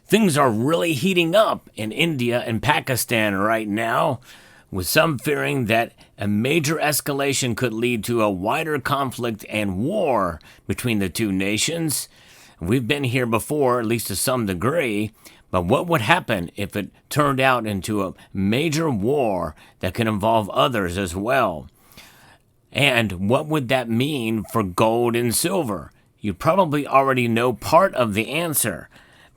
Things are really heating up in India and Pakistan right now, with some fearing that a major escalation could lead to a wider conflict and war between the two nations. We've been here before, at least to some degree, but what would happen if it turned out into a major war that could involve others as well? And what would that mean for gold and silver? You probably already know part of the answer,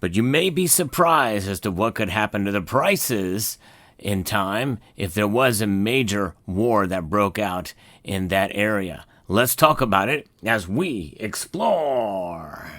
but you may be surprised as to what could happen to the prices in time if there was a major war that broke out in that area. Let's talk about it as we explore.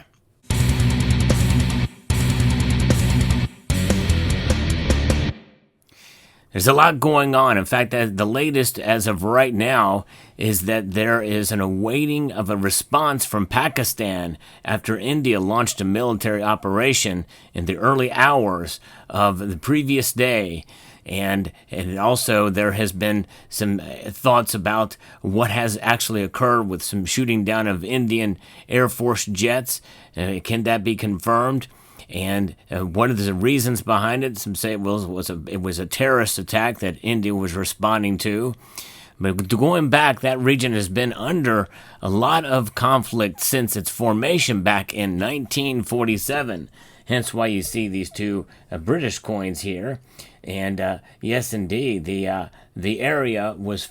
There's a lot going on. In fact, the latest as of right now is that there is an awaiting of a response from Pakistan after India launched a military operation in the early hours of the previous day. And also there has been some thoughts about what has actually occurred with some shooting down of Indian Air Force jets. Can that be confirmed? And one of the reasons behind it, some say it was a terrorist attack that India was responding to. But going back, that region has been under a lot of conflict since its formation back in 1947. Hence why you see these two British coins here. And yes, indeed, the area was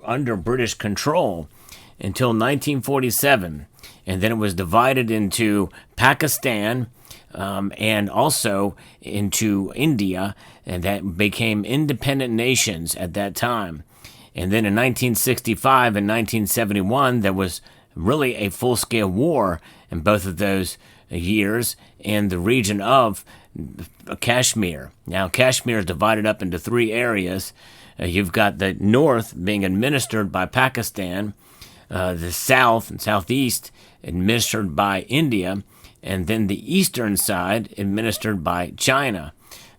under British control until 1947. And then it was divided into Pakistan, and also into India, and that became independent nations at that time. And then in 1965 and 1971, there was really a full-scale war in both of those years in the region of Kashmir. Now, Kashmir is divided up into three areas. You've got the north being administered by Pakistan, the south and southeast administered by India, and then the eastern side administered by China.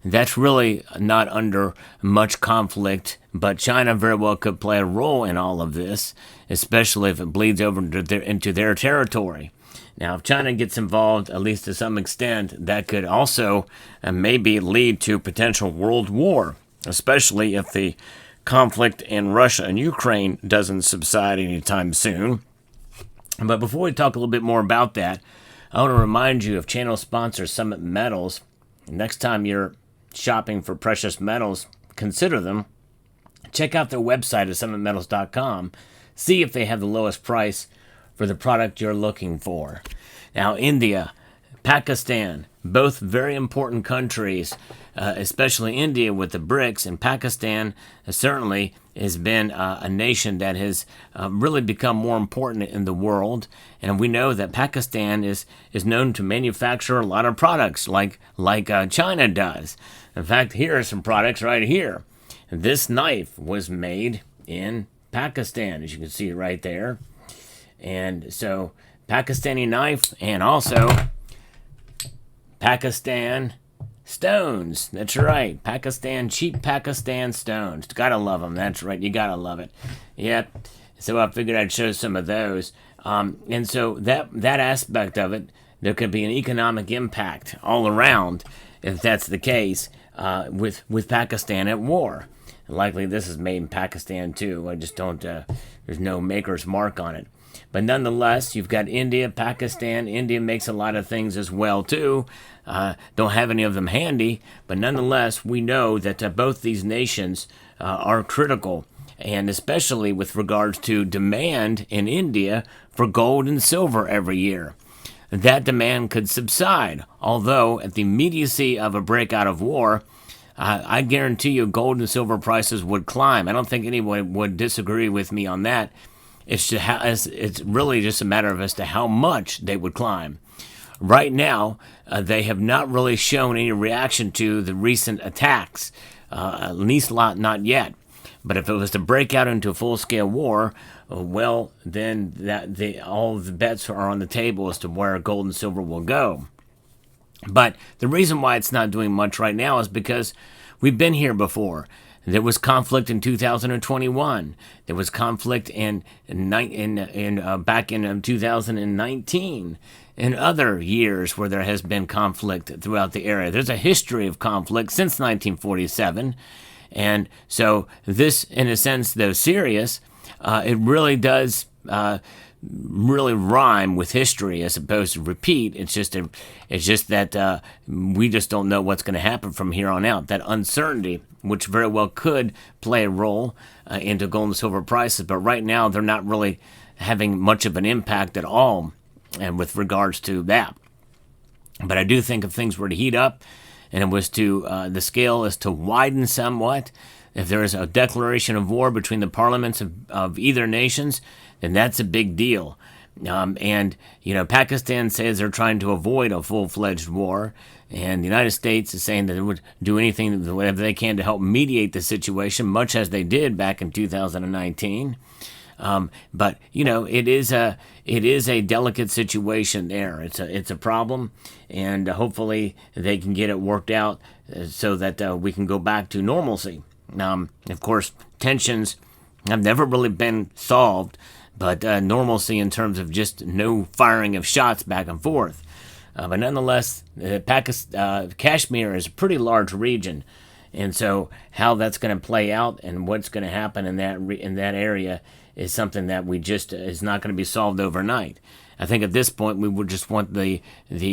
That's really not under much conflict, but China very well could play a role in all of this, especially if it bleeds over into their territory. Now, if China gets involved, at least to some extent, that could also maybe lead to potential world war, especially if the conflict in Russia and Ukraine doesn't subside anytime soon. But before we talk a little bit more about that, I want to remind you of channel sponsor Summit Metals. Next time you're shopping for precious metals, consider them. Check out their website at summitmetals.com. See if they have the lowest price for the product you're looking for. Now, India, Pakistan, both very important countries, especially India with the BRICS, and Pakistan certainly has been a nation that has really become more important in the world. And we know that Pakistan is known to manufacture a lot of products like China does. In fact, here are some products right here. This knife was made in Pakistan, as you can see right there. And so, Pakistani knife, and also Pakistan stones. That's right. Cheap Pakistan stones. Gotta love them. That's right. You gotta love it. Yep. So I figured I'd show some of those. And so that aspect of it, there could be an economic impact all around if that's the case with Pakistan at war. And likely this is made in Pakistan too. I just don't, there's no maker's mark on it. But nonetheless, you've got India, Pakistan. India makes a lot of things as well, too. Don't have any of them handy. But nonetheless, we know that both these nations are critical, and especially with regards to demand in India for gold and silver every year. That demand could subside, although at the immediacy of a breakout of war, I guarantee you gold and silver prices would climb. I don't think anyone would disagree with me on that. It's really just a matter of as to how much they would climb. Right now, they have not really shown any reaction to the recent attacks, at least not yet. But if it was to break out into a full-scale war, well, then all the bets are on the table as to where gold and silver will go. But the reason why it's not doing much right now is because we've been here before. There was conflict in 2021. There was conflict back in 2019, in other years where there has been conflict throughout the area. There's a history of conflict since 1947. And so this, in a sense, though serious, it really does really rhyme with history as opposed to repeat. It's just that we just don't know what's going to happen from here on out. That uncertainty, which very well could play a role into gold and silver prices, but right now they're not really having much of an impact at all, and with regards to that. But I do think if things were to heat up, and it was to the scale is to widen somewhat, if there is a declaration of war between the parliaments of either nations, then that's a big deal. And Pakistan says they're trying to avoid a full-fledged war, and the United States is saying that it would do anything, whatever they can, to help mediate the situation, much as they did back in 2019. But it is a delicate situation there. It's a problem, and hopefully they can get it worked out so that we can go back to normalcy. Of course, tensions have never really been solved, but normalcy in terms of just no firing of shots back and forth. But nonetheless, Kashmir is a pretty large region, and so how that's going to play out and what's going to happen in that area is something that we just is not going to be solved overnight. I think at this point we would just want the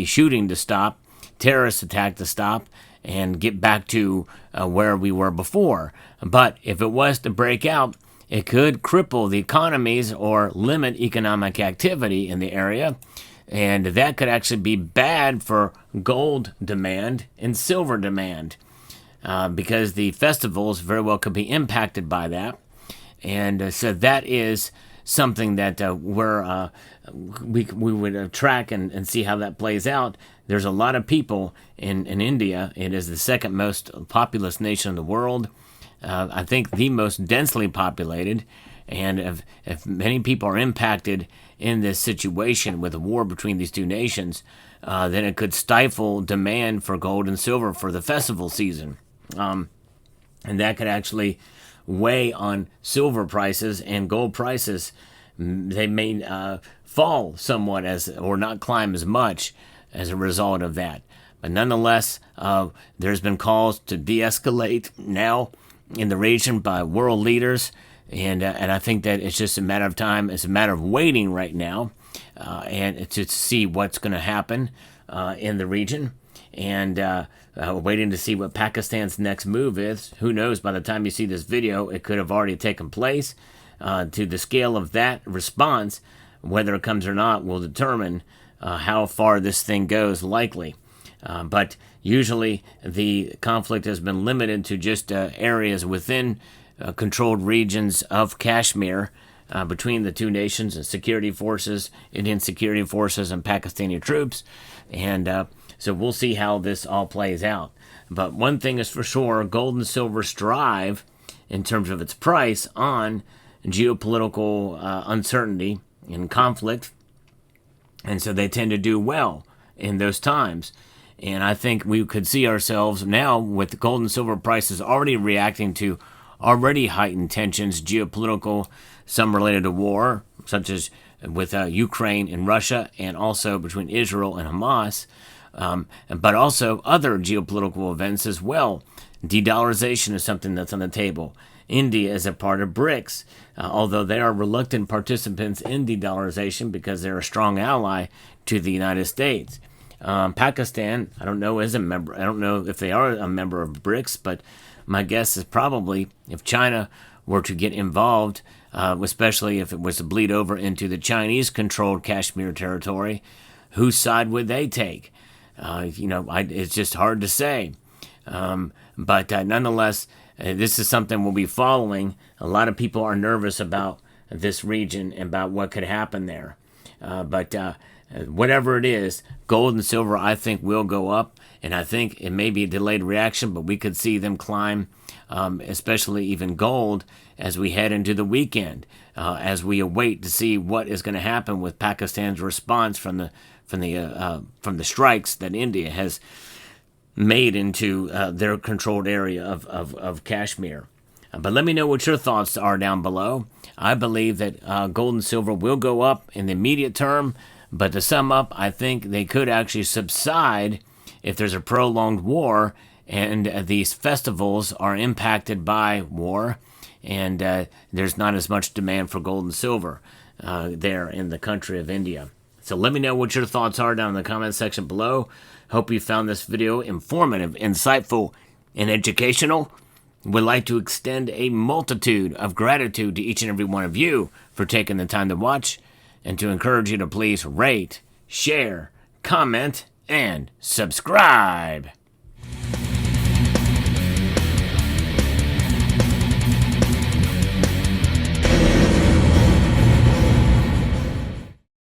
shooting to stop, terrorist attack to stop, and get back to where we were before. But if it was to break out, it could cripple the economies or limit economic activity in the area, and that could actually be bad for gold demand and silver demand, because the festivals very well could be impacted by that. And so that is something that we would track and see how that plays out. There's a lot of people in India. It is the second most populous nation in the world. I think the most densely populated. And if many people are impacted in this situation with a war between these two nations, then it could stifle demand for gold and silver for the festival season. And that could actually weigh on silver prices and gold prices. They may fall somewhat or not climb as much as a result of that. But nonetheless, there's been calls to de-escalate now in the region by world leaders, and I think that it's just a matter of time. It's a matter of waiting right now, and to see what's going to happen in the region, and waiting to see what Pakistan's next move is. Who knows? By the time you see this video, it could have already taken place. To the scale of that response, whether it comes or not, will determine how far this thing goes, likely. But usually the conflict has been limited to just areas within controlled regions of Kashmir between the two nations and security forces, Indian security forces and Pakistani troops. And so we'll see how this all plays out. But one thing is for sure, gold and silver strive in terms of its price on geopolitical uncertainty and conflict. And so they tend to do well in those times. And I think we could see ourselves now with gold and silver prices already reacting to already heightened tensions, geopolitical, some related to war, such as with Ukraine and Russia, and also between Israel and Hamas, but also other geopolitical events as well. De-dollarization is something that's on the table. India is a part of BRICS, although they are reluctant participants in de-dollarization because they're a strong ally to the United States. Pakistan, I don't know, is a member. I don't know if they are a member of BRICS, but my guess is probably if China were to get involved, especially if it was to bleed over into the Chinese-controlled Kashmir territory, whose side would they take? It's just hard to say. But nonetheless, this is something we'll be following. A lot of people are nervous about this region and about what could happen there. But whatever it is, gold and silver, I think, will go up. And I think it may be a delayed reaction, but we could see them climb, especially even gold, as we head into the weekend, as we await to see what is going to happen with Pakistan's response from the strikes that India has made into their controlled area of Kashmir. But let me know what your thoughts are down below. I believe that gold and silver will go up in the immediate term, But to sum up, I think they could actually subside if there's a prolonged war and these festivals are impacted by war, and there's not as much demand for gold and silver there in the country of India. So let me know what your thoughts are down in the comment section below. Hope you found this video informative, insightful, and educational. Would like to extend a multitude of gratitude to each and every one of you for taking the time to watch, and to encourage you to please rate, share, comment, and subscribe.